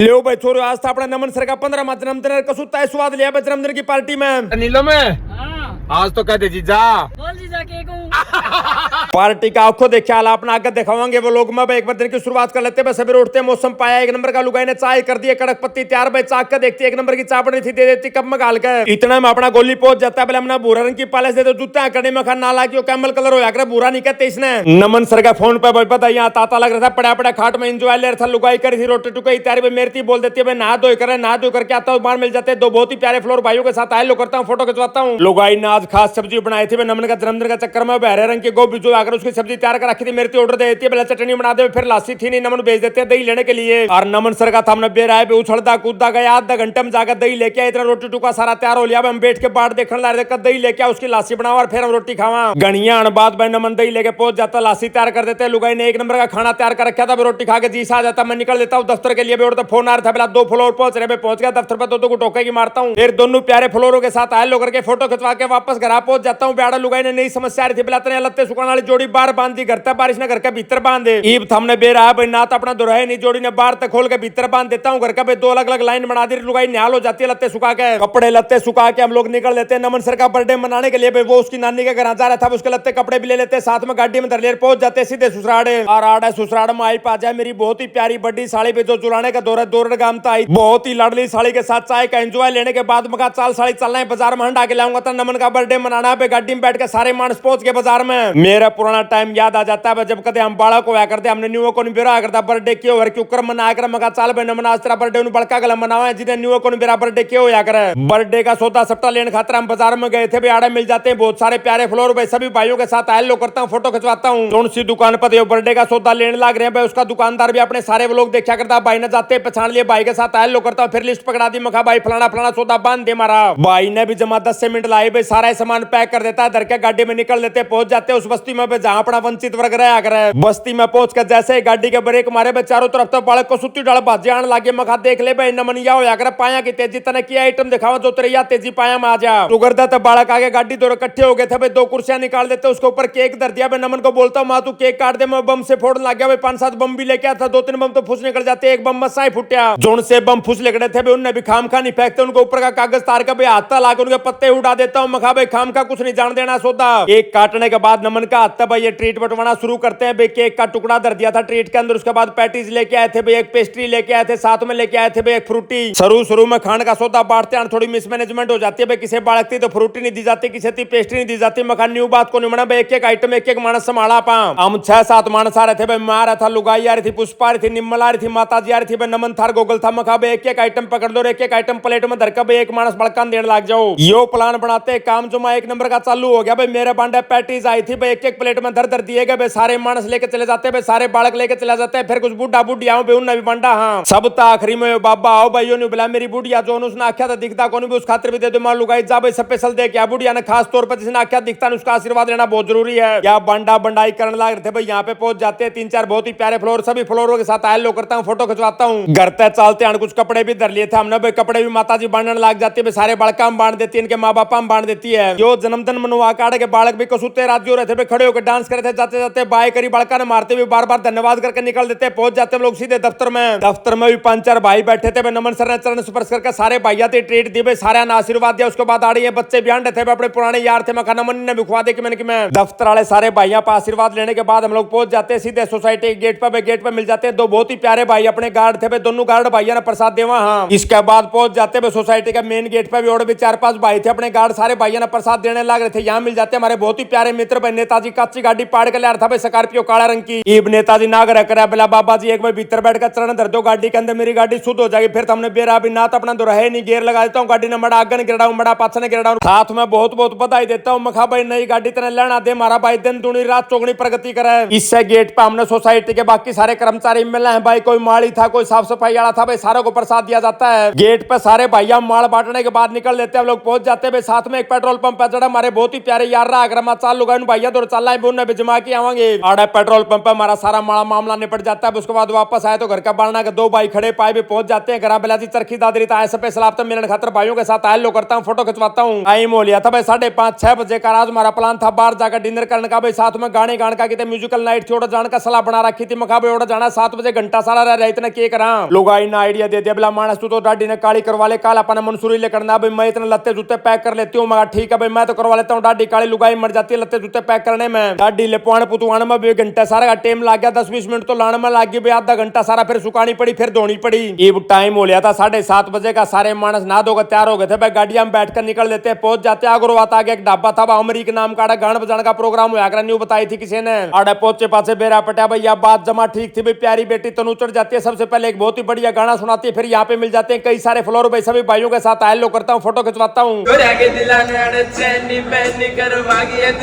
लो भाई छोरो, आज था अपना नमन सर का 15वां जन्मदिन। कसू तय स्वाद लिया भाई जन्मदिन की पार्टी में। नीलम है हाँ, आज तो कहते जीजा बोल जीजा के कहूं। पार्टी का आपको देखा अपना आगे दिखावांगे वो लोग। मैं भाई एक बार दिन की शुरुआत कर लेते हैं। सवेरे उठते मौसम पाया एक नंबर का, लुगाई ने चाय कर दी कड़क पत्ती तैयार। भाई चाक का देखती एक नंबर की चाय बनी थी, दे देती कप में गाल कर। इतना में अपना गोली पहुंच जाता है। पहले हमने भूरा रंग की पालिश दे दो, जूता कड़ी में खा ना ला के कैमल कलर हो जाकर भूरा नहीं कहते इसने। नमन सर का फोन पे पता यहाँ ताता लग रहा था, पड़ा पड़ा खाट में इंजॉय ले रहा था। लुगाई करी थी रोटी टुकई तैयारी में मेरी बोल देती है नहा धो करे, नहा धो करके आता हूँ बाहर मिल जाते हैं। दो बहुत ही प्यारे फ्लोर भाइयों के साथ आए लो करता हूँ, फोटो खिंचवाता हूँ। लुगाई ने आज खास सब्जी बनाई थी नमन का जन्मदिन का चक्कर में। हरे रंग की गोभी जो आकर उसकी सब्जी तैयार कर रखी थी, मेरी ऑर्डर दे देती है, पहले चटनी बना दे फिर लासी थी नहीं, नमन भेज देते हैं दही लेने के लिए। और नमन सर का था हमने बेर आए उछलता कूदता गया, आधा घंटे में जाकर दही लेके आया। इतना रोटी टुका सारा तैयार हो लिया। हम बैठ के बाट देखने लगे, दही लेके उसकी लासी बनाओ और फिर हम रोटी खावा। गणिया बाद भाई नमन दही लेके पहुंच जाता, लासी तैयार कर देते। लुगाई ने एक नंबर का खाना तैयार कर रखा था, रोटी खा के जी आ जाता। मैं निकल देता हूँ दफ्तर के लिए। तो फोन आ रहा था, पहला 2 फ्लोर पहुंच रहे, पहुंच गया दफ्तर पर, दो को टोके की मारता हूँ। फिर दोनों प्यारे फ्लोरों के साथ आए लो करके फोटो खिंचवा के वापस घर पहुंच जाता हूँ। बेड़ा लुगाई ने नई समस्या आ रही थी, बिलाते लत्ते सुखाने वाली जोड़ी बाहर बांध दी, घर तक बारिश ने घर के भीतर बांध दे। ईब हमने बेरा भाई ना तो अपना दोराहे नहीं, जोड़ी ने बाहर तक खोल के भीतर बांध देता हूँ। घर का भाई 2 अलग अलग लाइन बना दी। लुगाई निहाल हो जाती है लत्ते सुखा के, कपड़े लत्ते सुखा के हम लोग निकल लेते हैं नमन सर का बर्थडे मनाने के लिए। भाई वो उसकी नानी के घर जा रहा था, उसके लत्ते कपड़े भी ले लेते, साथ में गाड़ी में धर ले पहुंच जाते सीधे ससुराड़े। और आड़े ससुराड़ में आई पा जाए मेरी बहुत ही प्यारी बड़ी साड़ी पे जो चुराने का दौरा दौड़ गाम था आई, बहुत ही लाडली साड़ी के साथ चाय का एंजॉय लेने के बाद मका चाल साड़ी चलना है बाजार में, हंडा के लाऊंगा था नमन का बर्थडे मनाना पे। गाड़ी में बैठ के सारे मानस पहुंच के बाजार में। मेरा पुराना टाइम याद आ जाता है जब कदे हम बाड़ा को करते, हमने न्यू को बिरा करता बर्थडे क्यों और क्यों कर मना कर मका चाल भाई नमन आज तेरा बर्थडे बड़का गला मनावा जिन्हें न्यू को बिरा बर्थडे क्यों होया करे। बर्थडे का सौदा सट्टा लेने खातिर हम बाजार में गए थे, आड़े मिल जाते हैं बहुत सारे प्यारे फ्लोर भाई। सभी भाइयों के साथ आए लो करता हूँ, फोटो खिंचवाता हूँ। कौन सी दुकान पर बर्थडे का सौदा लेने लग रहे हैं भाई, उसका दुकानदार भी अपने सारे लोग देखा करता। भाई ने जाते पहचान लिए, भाई के साथ आए लो करता हूँ। फिर लिस्ट पकड़ा दी, मखा भाई फलाना फलाना सौदा बांध दे मारा। भाई ने भी जमा 10 मिनट लाए भाई, सारा सामान पैक कर देता है, धर के गाड़ी में निकल लेते, पहुंच जाते उस बस्ती में जहाँ अपना वंचित वर्ग रहा करे। बस्ती में पहुंच कर जैसे ही गाड़ी के ब्रेक मारे भाई, चारों तरफ तो बालक को सुत्ती डाल बाजे आने लगे। मखा देख ले भाई नमनिया हो जाकर पाया की तेजी तने की आइटम दिखावा जो तेरे तेजी पाया में आ जा। तू करता तो बालक आगे गाड़ी दो इकट्ठे हो गए थे भाई, 2 कुर्सियां निकाल देते, उसके ऊपर केक धर दिया भाई। नमन को बोलता हूँ माँ तू केक काट दे, मैं बम से फोड़ने लग गया भाई। 5-7 बम भी लेके आता, 2-3 बम तो फुस निकल जाते, एक बम में साई फुटिया। जोन से बम फुस निकले थे भाई, उनने भी खाम खा नहीं फेंकते, उनको ऊपर का कागज तार का भाई हाथ लाकर उनके पत्ते उड़ा देता हूँ। मखा भाई खाम का कुछ नहीं जान देना सौदा। केक काटने के बाद नमन का हाथ भाई ये ट्रीट बंटवाना शुरू करते हैं भाई। केक का टुकड़ा धर दिया था ट्रीट के अंदर, उसके बाद पैटीज लेके आए थे भाई, एक पेस्ट्री लेके आए थे, साथ में लेके आए थे भाई एक फ्रूटी। शुरू में खाने का सौदा बांटते हैं, थोड़ी मिसमैनेजमेंट हो जाती है भाई, किसे बालकती तो फ्रूटी नहीं दी जाती, किसे पेस्ट्री नहीं दी जाती। मखा न्यू बात को नहीं मना भाई, एक आइटम एक मानस संभाला पा। हम 6-7 मानस आ रहे थे भाई, माँ रहा था, लुगाई आ रही थी, पुष्पा आ रही थी, निम्मल आ रही थी, माता जी आ रही थी भाई, नमन थार गोगल था। मखा भाई एक आइटम पकड़ दो, एक आइटम प्लेट में धरकर भाई एक मानस बड़कान देने लग जाओ। यो प्लान बनाते काम जो मैं एक नंबर का चालू हो गया भाई। मेरे बांडे पैटीज आई थी भाई, एक प्लेट में धर दिए गए भाई, सारे मानस लेके चले जाते भाई, सारे बालक लेके चले जाते हैं। फिर कुछ बुढ़ा बुढ़िया उन्हें भी बांटा। हाँ सब आखिरी में बाबा आओ भाई, ने बोला मेरी बुढ़िया जो उसने आख्या था दिखता कौन भी उस खातिर भी दे दो। मान लुगाई जा भाई स्पेशल दे क्या बुढ़िया ने खास तौर पर जिसने आख्या दिखता है उसका आशीर्वाद लेना बहुत जरूरी है। या बांडा बंडाई करने लग रहे थे भाई, यहाँ पे पहुंच जाते हैं 3-4 बहुत ही प्यारे फ्लोर, सभी फ्लोरों के साथ आए लो करता हूँ, फोटो खिंचवाता हूँ। घर तक चलते हैं, कुछ कपड़े भी धर लिए थे हमने भाई, कपड़े भी माता जी बांटने लग जाती है, सारे बड़का हम बांट देती है, इनके माँ बाप हम बांट देती है। जो जन्मदिन मनवा काट के बालक भी कसुते राज्यों रहे थे, खड़े होकर डांस करे थे, जाते जाते बाय करी बड़का ने मारते हुए बार बार धन्यवाद करके निकल देते। पहुंच जाते लोग सीधे दफ्तर में। दफ्तर में भी 5-4 भाई बैठे थे, नमन सर ने चरण स्पर्श करके सारे भाइया थे ट्रीट दी, सारे ने आशीर्वाद दिया। उसके बाद आड़े बच्चे बयान रहे थे अपने पुराने यार थे, मखा नमन ने भी खुआ दे कि मैं दफ्तर वाले सारे भाइयों पर आशीर्वाद लेने के बाद हम लोग पहुंच जाते हैं सीधे सोसाइटी के गेट पर। गेट पर मिल जाते हैं 2 बहुत ही प्यारे भाई, अपने गार्ड थे भाई, दोनों गार्ड भाइयों ने प्रसाद देवा। हाँ इसके बाद पहुंच जाते हैं सोसाइटी के मेन गेट पर भी, और भी 4-5 भाई थे अपने गार्ड, सारे भाइयों ने प्रसाद देने लग रहे थे। यहाँ मिल जाते हमारे बहुत ही प्यारे मित्र भाई नेताजी, कच्ची गाड़ी पाड़ के ला रहा था भाई, स्कॉर्पियो काला रंग की। ईब नेताजी नाग रखा बोला बाबा जी एक बार भीतर बैठ कर चरण धर दो गाड़ी के अंदर, मेरी गाड़ी शुद्ध हो जाएगी। फिर हमने बेरा भी ना तो अपना दोराहे नहीं गेर लगा देता हूँ, गाड़ी ने बड़ा आगन गिरा हूँ, बड़ा पाछने गिरा हूँ। साथ में बहुत बहुत बधाई देता हूँ। मखा भाई नई गाड़ी तेने लेना दे, मारा भाई दिन दूनी रात चौगनी प्रगति करे। इससे गेट पे हमने सोसाइटी के बाकी सारे कर्मचारी मिले हैं भाई, कोई माली था, कोई साफ सफाई वाला था भाई, सारों को प्रसाद दिया जाता है। गेट पे सारे भाइया माल बांटने के बाद निकल लेते हैं, हम लोग पहुंच जाते हैं। साथ में एक पेट्रोल पंप पे जड़ा हमारे बहुत ही प्यारे यार रहा, अगर चाल लुगाई भैया तो चल बोलना जमा के आवांगे। आड़ा पेट्रोल पंप पे हमारा सारा मामला निपट जाता है। उसके बाद वापस आए तो घर का बारना के दो भाई खड़े पाए भी पहुंच जाते हैं। घर बेलाजी चरखी दादरी था ऐसे पे सलाब मिलने खातर भाइयों के साथ आयल लो करता हूँ, फोटो खिंचवाता हूँ। टाइम हो लिया था भाई 5:30-6 बजे का। आज हमारा प्लान था बाहर जाकर डिनर करने का भाई, साथ में गाने गाने का कितने म्यूजिकल नाइट थी, जाने का सलाह बना रखी थी। मखा भाई जाना 7 बजे घंटा सारा रह इतना के करा लोग आई ना आइडिया दे दिया बिला मानस तू तो डाडी ने काली करवा ले, काल अपना मंसूरी ले करना भाई। मैं इतने लत्ते जूते पैक कर लेती हूँ। मगर ठीक है भाई मैं तो करवा लेता हूँ। डाडी काली लुगाई मर जाती है लत्ते जूते पैक करने में। डाडी ले पुआने पुतुआने में भी घंटा सारा का टाइम लग गया। 10-20 मिनट तो लाने में लग गई भाई, आधा घंटा सारा फिर सुखानी पड़ी फिर धोनी पड़ी। ये टाइम हो लिया था 7:30 बजे का। सारे मानस नहा धोकर तैयार हो गए थे भाई, गाड़ियां में बैठकर निकल देते पहुंच जाते। अग्रवात आगे एक ढाबा था अमरीक नाम का, गान बजाने का प्रोग्राम हुआ न्यू बताई थी किसी ने। आड़े पहुंचे पासे बेरा पटा भैया, बात जमा ठीक थी भाई। प्यारी बेटी तनु चढ़ जाती है, सबसे पहले एक बहुत ही बढ़िया गाना सुनाती है, फिर यहाँ पे मिल जाते हैं कई सारे फ्लोर भाई। सभी भाइयों के साथ आयल लो करता हूँ, फोटो खिंचवाता हूँ।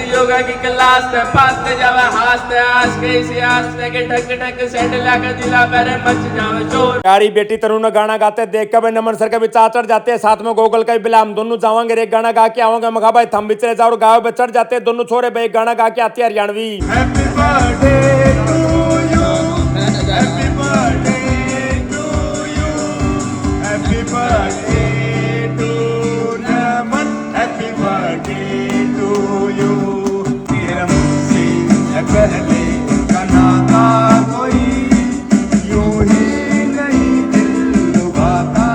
योगा की क्लास में पास जावे हाथ कैसे आस्ते के ठक ठक सेट लगा दिला मेरे मच जावे जोर। प्यारी बेटी तनु ने गाना गाते देख के भाई नमन सर के भी चा चढ़ जाते हैं। साथ में गोगल का भी बिला हम दोनों जावांगे, एक गाना गा के आवांगे। मगा भाई थम भी चले जाओ, गाँव पे चढ़ जाते दोनों छोरे भाई, गाना गा के आती है Haryanvi. Happy birthday to you, happy birthday to you, happy birthday to Naman, happy birthday to you. तेरा मुझसे पहले का नाता कोई यूं ही नहीं दिल लुभाता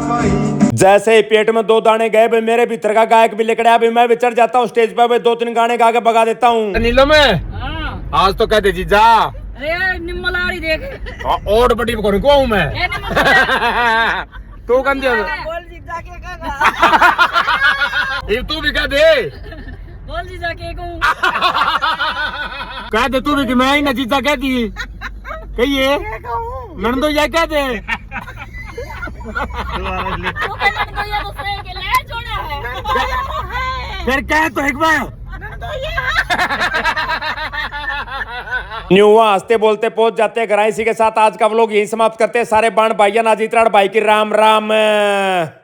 कोई। जैसे ही पेट में 2 दाने गए भाई, मेरे भीतर का गायक भी लेकर आया भाई। मैं भी चढ़ जाता हूँ स्टेज पर भाई, 2-3 गाने गा के भगा देता हूँ। नीलो में आज तो कहते जी जा निम्मलारी देख और बड़ी कौन को हूँ मैं तू कंधे बोल जी जाके कहा तू भी कह दे, बोल जी जाके कहूं कह दे तू भी कि मैं ही नजीजा कहती कहिए नंदो या कह दे तू कहना तो ये दूसरे के ले छोड़ा है फिर कह तो एक बार न्यू हंसते बोलते पहुंच जाते घर। इसी के साथ आज का व्लॉग यही समाप्त करते हैं। सारे बाण भाइया नाजीत्राड़ भाई की राम राम।